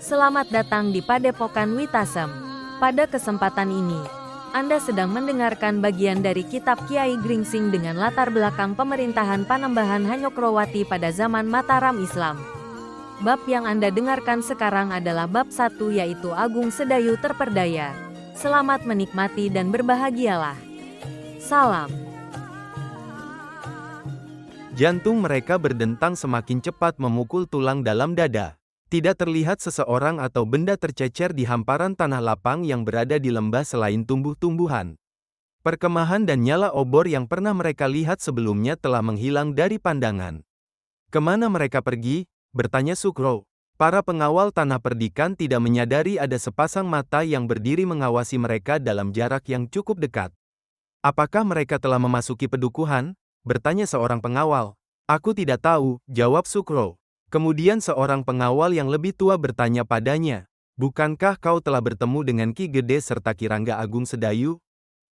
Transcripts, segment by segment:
Selamat datang di Padepokan Witasem. Pada kesempatan ini, Anda sedang mendengarkan bagian dari Kitab Kiai Gringsing dengan latar belakang pemerintahan Panembahan Hanyokrowati pada zaman Mataram Islam. Bab yang Anda dengarkan sekarang adalah bab 1, yaitu Agung Sedayu Terperdaya. Selamat menikmati dan berbahagialah. Salam. Jantung mereka berdentang semakin cepat memukul tulang dalam dada. Tidak terlihat seseorang atau benda tercecer di hamparan tanah lapang yang berada di lembah selain tumbuh-tumbuhan. Perkemahan dan nyala obor yang pernah mereka lihat sebelumnya telah menghilang dari pandangan. "Kemana mereka pergi?" bertanya Sukro. Para pengawal tanah perdikan tidak menyadari ada sepasang mata yang berdiri mengawasi mereka dalam jarak yang cukup dekat. "Apakah mereka telah memasuki pedukuhan?" bertanya seorang pengawal. "Aku tidak tahu," jawab Sukro. Kemudian seorang pengawal yang lebih tua bertanya padanya, "Bukankah kau telah bertemu dengan Ki Gede serta Kirangga Agung Sedayu?"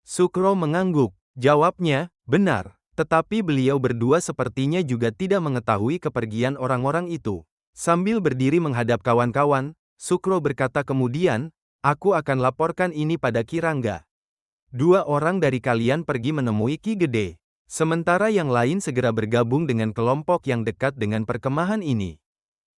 Sukro mengangguk. Jawabnya, "Benar, tetapi beliau berdua sepertinya juga tidak mengetahui kepergian orang-orang itu." Sambil berdiri menghadap kawan-kawan, Sukro berkata kemudian, "Aku akan laporkan ini pada Kirangga. 2 orang dari kalian pergi menemui Ki Gede. Sementara yang lain segera bergabung dengan kelompok yang dekat dengan perkemahan ini."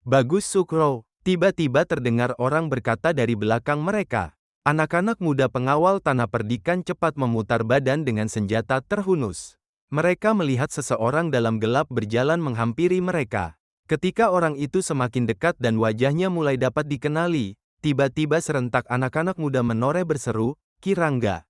"Bagus Sukro." Tiba-tiba terdengar orang berkata dari belakang mereka. Anak-anak muda pengawal tanah perdikan cepat memutar badan dengan senjata terhunus. Mereka melihat seseorang dalam gelap berjalan menghampiri mereka. Ketika orang itu semakin dekat dan wajahnya mulai dapat dikenali, tiba-tiba serentak anak-anak muda menoreh berseru, "Kirangga!"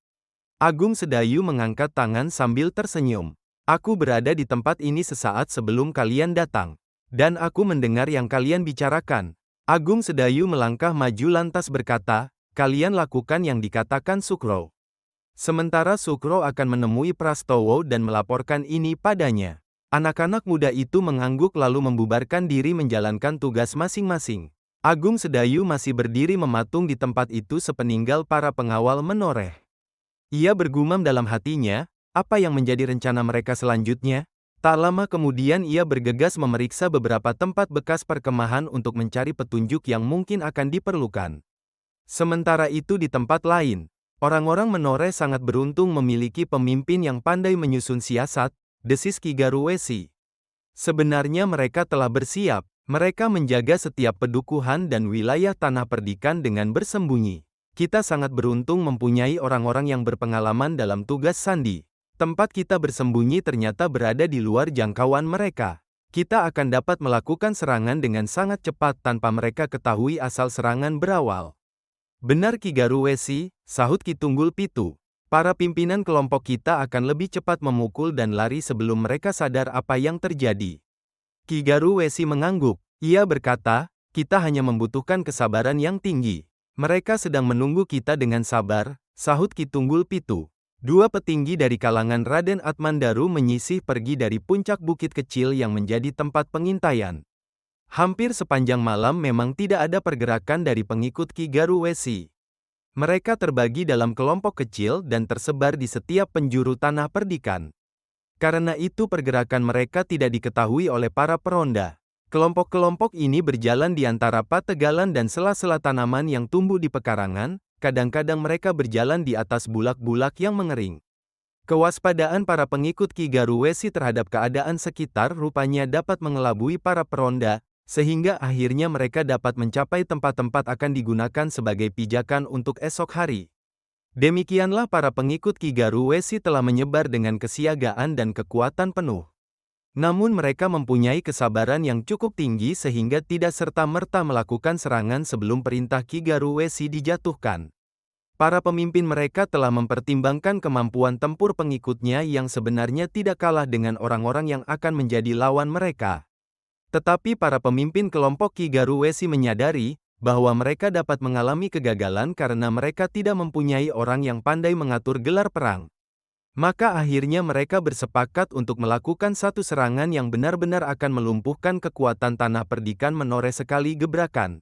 Agung Sedayu mengangkat tangan sambil tersenyum. "Aku berada di tempat ini sesaat sebelum kalian datang. Dan aku mendengar yang kalian bicarakan." Agung Sedayu melangkah maju lantas berkata, "Kalian lakukan yang dikatakan Sukro. Sementara Sukro akan menemui Prastowo dan melaporkan ini padanya." Anak-anak muda itu mengangguk lalu membubarkan diri menjalankan tugas masing-masing. Agung Sedayu masih berdiri mematung di tempat itu sepeninggal para pengawal menoreh. Ia bergumam dalam hatinya, apa yang menjadi rencana mereka selanjutnya? Tak lama kemudian ia bergegas memeriksa beberapa tempat bekas perkemahan untuk mencari petunjuk yang mungkin akan diperlukan. Sementara itu di tempat lain, orang-orang menoreh sangat beruntung memiliki pemimpin yang pandai menyusun siasat, desis Ki Garuwesi. Sebenarnya mereka telah bersiap, mereka menjaga setiap pedukuhan dan wilayah tanah perdikan dengan bersembunyi. Kita sangat beruntung mempunyai orang-orang yang berpengalaman dalam tugas sandi. Tempat kita bersembunyi ternyata berada di luar jangkauan mereka. Kita akan dapat melakukan serangan dengan sangat cepat tanpa mereka ketahui asal serangan berawal. "Benar Ki Garuwesi," sahut Ki Tunggul Pitu. "Para pimpinan kelompok kita akan lebih cepat memukul dan lari sebelum mereka sadar apa yang terjadi." Ki Garuwesi mengangguk. Ia berkata, "Kita hanya membutuhkan kesabaran yang tinggi. Mereka sedang menunggu kita dengan sabar," sahut Ki Tunggul Pitu. 2 petinggi dari kalangan Raden Atmandaru menyisih pergi dari puncak bukit kecil yang menjadi tempat pengintaian. Hampir sepanjang malam memang tidak ada pergerakan dari pengikut Ki Garuwesi. Mereka terbagi dalam kelompok kecil dan tersebar di setiap penjuru tanah perdikan. Karena itu pergerakan mereka tidak diketahui oleh para peronda. Kelompok-kelompok ini berjalan di antara pategalan dan sela-sela tanaman yang tumbuh di pekarangan, kadang-kadang mereka berjalan di atas bulak-bulak yang mengering. Kewaspadaan para pengikut Ki Garuwesi terhadap keadaan sekitar rupanya dapat mengelabui para peronda, sehingga akhirnya mereka dapat mencapai tempat-tempat akan digunakan sebagai pijakan untuk esok hari. Demikianlah para pengikut Ki Garuwesi telah menyebar dengan kesiagaan dan kekuatan penuh. Namun mereka mempunyai kesabaran yang cukup tinggi sehingga tidak serta-merta melakukan serangan sebelum perintah Ki Garuwesi dijatuhkan. Para pemimpin mereka telah mempertimbangkan kemampuan tempur pengikutnya yang sebenarnya tidak kalah dengan orang-orang yang akan menjadi lawan mereka. Tetapi para pemimpin kelompok Ki Garuwesi menyadari bahwa mereka dapat mengalami kegagalan karena mereka tidak mempunyai orang yang pandai mengatur gelar perang. Maka akhirnya mereka bersepakat untuk melakukan satu serangan yang benar-benar akan melumpuhkan kekuatan tanah perdikan menoreh sekali gebrakan.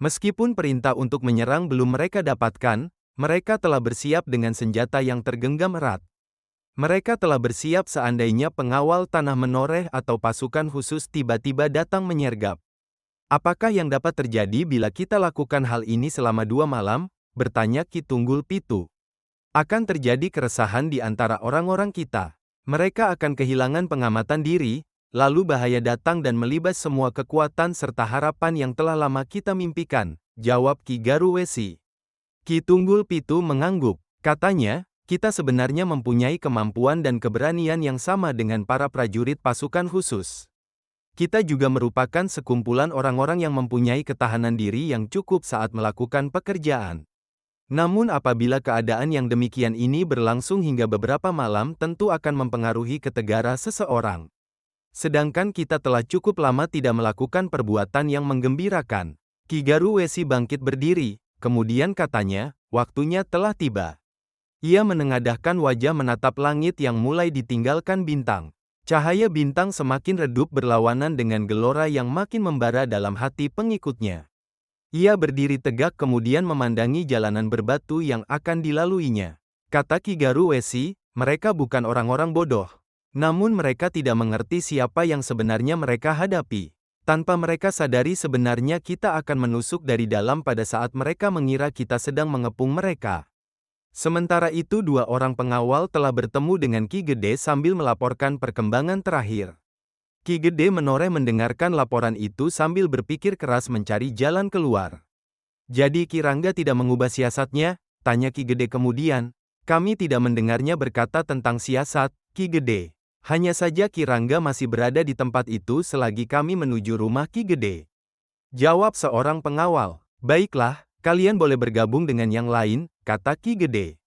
Meskipun perintah untuk menyerang belum mereka dapatkan, mereka telah bersiap dengan senjata yang tergenggam erat. Mereka telah bersiap seandainya pengawal tanah menoreh atau pasukan khusus tiba-tiba datang menyergap. Apakah yang dapat terjadi bila kita lakukan hal ini selama 2 malam? Bertanya Ki Tunggul Pitu. Akan terjadi keresahan di antara orang-orang kita. Mereka akan kehilangan pengamatan diri, lalu bahaya datang dan melibas semua kekuatan serta harapan yang telah lama kita mimpikan, jawab Ki Garuwesi. Ki Tunggul Pitu mengangguk. Katanya, kita sebenarnya mempunyai kemampuan dan keberanian yang sama dengan para prajurit pasukan khusus. Kita juga merupakan sekumpulan orang-orang yang mempunyai ketahanan diri yang cukup saat melakukan pekerjaan. Namun apabila keadaan yang demikian ini berlangsung hingga beberapa malam tentu akan mempengaruhi ketegaran seseorang. Sedangkan kita telah cukup lama tidak melakukan perbuatan yang menggembirakan. Ki Garuwesi bangkit berdiri, kemudian katanya, waktunya telah tiba. Ia menengadahkan wajah menatap langit yang mulai ditinggalkan bintang. Cahaya bintang semakin redup berlawanan dengan gelora yang makin membara dalam hati pengikutnya. Ia berdiri tegak kemudian memandangi jalanan berbatu yang akan dilaluinya. Kata Ki Garuwesi, mereka bukan orang-orang bodoh. Namun mereka tidak mengerti siapa yang sebenarnya mereka hadapi. Tanpa mereka sadari sebenarnya kita akan menusuk dari dalam pada saat mereka mengira kita sedang mengepung mereka. Sementara itu 2 orang pengawal telah bertemu dengan Ki Gede sambil melaporkan perkembangan terakhir. Ki Gede menoreh mendengarkan laporan itu sambil berpikir keras mencari jalan keluar. Jadi Ki Rangga tidak mengubah siasatnya? Tanya Ki Gede kemudian. Kami tidak mendengarnya berkata tentang siasat, Ki Gede. Hanya saja Ki Rangga masih berada di tempat itu selagi kami menuju rumah Ki Gede. Jawab seorang pengawal. Baiklah, kalian boleh bergabung dengan yang lain, kata Ki Gede.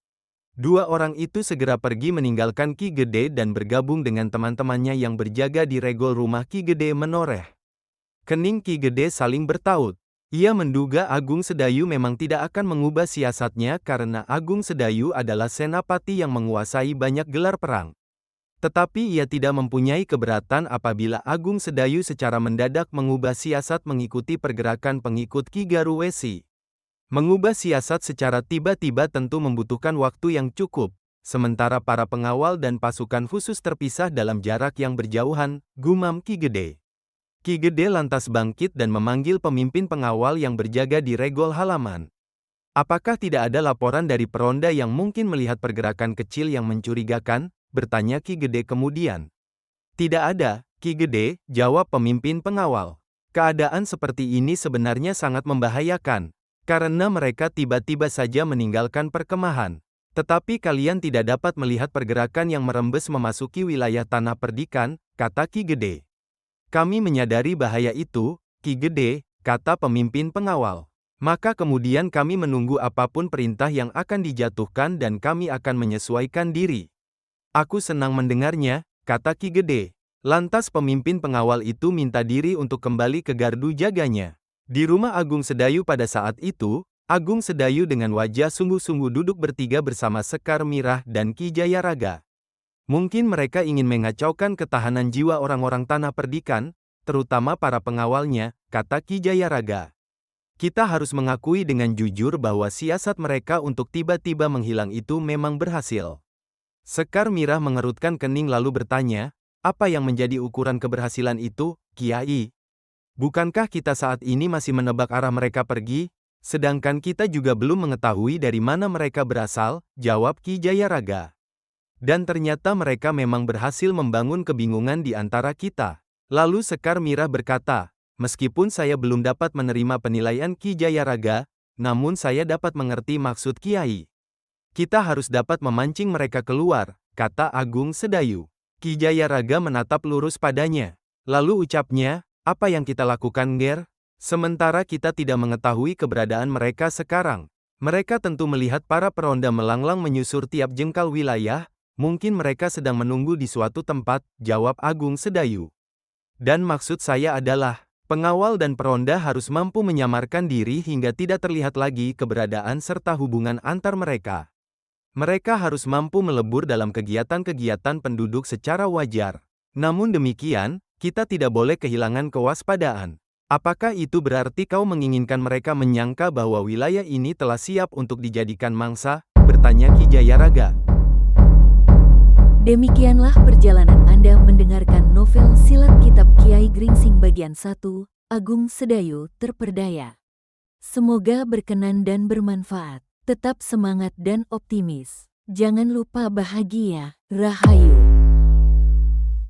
2 orang itu segera pergi meninggalkan Ki Gede dan bergabung dengan teman-temannya yang berjaga di regol rumah Ki Gede menoreh. Kening Ki Gede saling bertaut. Ia menduga Agung Sedayu memang tidak akan mengubah siasatnya karena Agung Sedayu adalah senapati yang menguasai banyak gelar perang. Tetapi ia tidak mempunyai keberatan apabila Agung Sedayu secara mendadak mengubah siasat mengikuti pergerakan pengikut Ki Garuwesi. Mengubah siasat secara tiba-tiba tentu membutuhkan waktu yang cukup, sementara para pengawal dan pasukan khusus terpisah dalam jarak yang berjauhan, gumam Ki Gede. Ki Gede lantas bangkit dan memanggil pemimpin pengawal yang berjaga di regol halaman. Apakah tidak ada laporan dari peronda yang mungkin melihat pergerakan kecil yang mencurigakan? Bertanya Ki Gede kemudian. Tidak ada, Ki Gede, jawab pemimpin pengawal. Keadaan seperti ini sebenarnya sangat membahayakan. Karena mereka tiba-tiba saja meninggalkan perkemahan. Tetapi kalian tidak dapat melihat pergerakan yang merembes memasuki wilayah tanah perdikan, kata Ki Gede. Kami menyadari bahaya itu, Ki Gede, kata pemimpin pengawal. Maka kemudian kami menunggu apapun perintah yang akan dijatuhkan dan kami akan menyesuaikan diri. Aku senang mendengarnya, kata Ki Gede. Lantas pemimpin pengawal itu minta diri untuk kembali ke gardu jaganya. Di rumah Agung Sedayu pada saat itu, Agung Sedayu dengan wajah sungguh-sungguh duduk bertiga bersama Sekar Mirah dan Ki Jayaraga. Mungkin mereka ingin mengacaukan ketahanan jiwa orang-orang tanah perdikan, terutama para pengawalnya, kata Ki Jayaraga. Kita harus mengakui dengan jujur bahwa siasat mereka untuk tiba-tiba menghilang itu memang berhasil. Sekar Mirah mengerutkan kening lalu bertanya, apa yang menjadi ukuran keberhasilan itu, Kiai? Bukankah kita saat ini masih menebak arah mereka pergi? Sedangkan kita juga belum mengetahui dari mana mereka berasal, jawab Ki Jayaraga. Dan ternyata mereka memang berhasil membangun kebingungan di antara kita. Lalu Sekar Mirah berkata, meskipun saya belum dapat menerima penilaian Ki Jayaraga, namun saya dapat mengerti maksud Kiai. Kita harus dapat memancing mereka keluar, kata Agung Sedayu. Ki Jayaraga menatap lurus padanya. Lalu ucapnya, apa yang kita lakukan, Ger? Sementara kita tidak mengetahui keberadaan mereka sekarang. Mereka tentu melihat para peronda melanglang menyusur tiap jengkal wilayah, mungkin mereka sedang menunggu di suatu tempat, jawab Agung Sedayu. Dan maksud saya adalah, pengawal dan peronda harus mampu menyamarkan diri hingga tidak terlihat lagi keberadaan serta hubungan antar mereka. Mereka harus mampu melebur dalam kegiatan-kegiatan penduduk secara wajar. Namun demikian, kita tidak boleh kehilangan kewaspadaan. Apakah itu berarti kau menginginkan mereka menyangka bahwa wilayah ini telah siap untuk dijadikan mangsa? Bertanya Ki Jayaraga. Demikianlah perjalanan Anda mendengarkan novel Silat Kitab Kiai Gringsing bagian 1, Agung Sedayu terperdaya. Semoga berkenan dan bermanfaat. Tetap semangat dan optimis. Jangan lupa bahagia. Rahayu.